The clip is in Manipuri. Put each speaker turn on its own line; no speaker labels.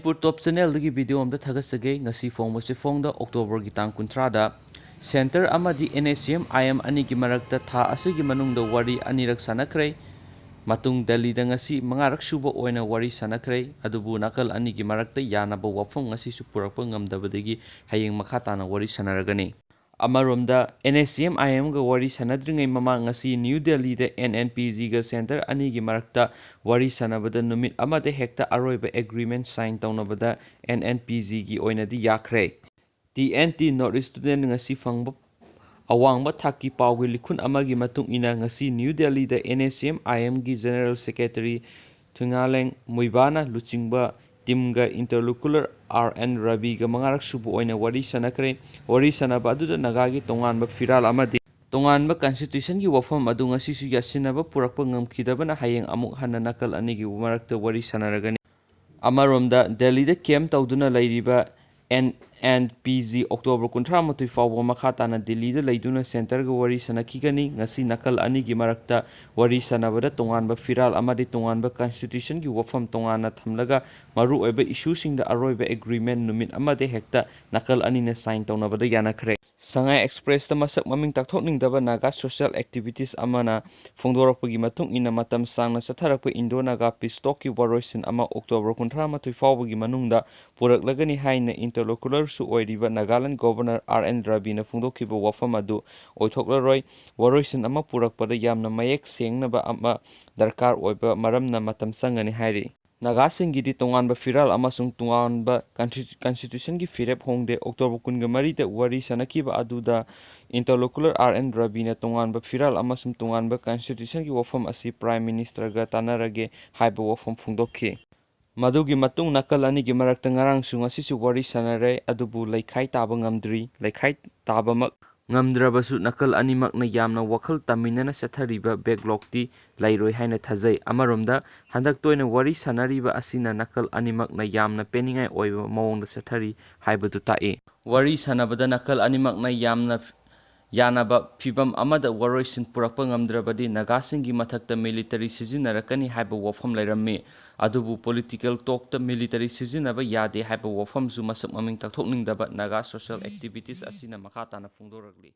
Manipur Top Channel dagi video amda thagasage ngasi fongmose fongda October gi tang 30 da Center amadi NSCN IM ani gi marakta tha asigi manungda wari anirak sanakhre matung Delhi da ngasi mangarak suba oina wari sanakhre adubu nakal ani gi marakta yanaba wafam ngasi supurakpa ngamdabadagi hayeng makha tana wari sanaragani Amaromda NSCN IM ga wari sanadringai mama ngasi New Delhi da NNPC ga center ani gi marakta wari sanabada numit amade hekta aroiba agreement sign taunabada NNPC gi oinadi yakhre TNT North Student ngasi fangba awangba thaki pawgi likhun amagi matung ina ngasi New Delhi da NSCN IM gi General Secretary Thungaleng Muibana luchingba Timga interlocular RN Rabi ga mangarak subu oina wari sanakre wari sanaba aduda nagagi tonganba firal amadi tonganba constitution gi wafam adu ngasi su yasinaba purakpa ngamkhidabana hayeng amuk hanna nakal anigi marakta wari sanaragani amaromda Delhi da kem tawduna lairiba NNPC October 30 fawba makha tana Delhi da leiduna center ga wari sanakhigani ngasi nakal anigi marakta wari sanabada tonganba firal amadi tonganba constitution gi wafam tongana thamlaga maru oiba issue singda aroiba agreement numit amade hekta nakal anina sign taunabada yanakhre Sangai Express da masak maming takthokningdaba naga social activities amana fongdorakpagi matung ina matam sangna satharakpa Indo Naga Peace Talk ki waroisin ama October 30 fawbagi manungda puraklagani haina interlocular su oiriba Nagaland Governor RN Rabi na fongdokhiba wafam adu oithoklaroi waroisin ama purakpada yamna mayek sengnaba ama darkar oiba maramna matam sangani hairi Nagasingidi tonganba firal amasung tonganba constitution gi firep hongde October 13 da wari sanakiba aduda interlocular RN Rabi na tonganba firal amasung tonganba constitution gi wafam asi prime minister ga tanarage haiba wafam fongdokhi Madugi matung nakal ani gi marakta ngarang su ngasisu wari sanare adubu laikhai taba ngamdri laikhai tabamak ngamdrabasu nakal animakna yamna wakhal taminana sathariba backlog ti lairoi haina thajai amaromda handak toina wari sanariba asina nakal animakna yamna peningai oiba mawongda sathari haibadu tae wari sanabada nakal animakna yamna yanaba fibam amada waroisin purakpa ngamdrabadi nagasingi mathakta military sizinnarakani haiba wafam lairammi adubu political talkta military sizinaba yade haiba wafamsu masak maming takthokningdaba naga social activities asina makha tana fongdorakli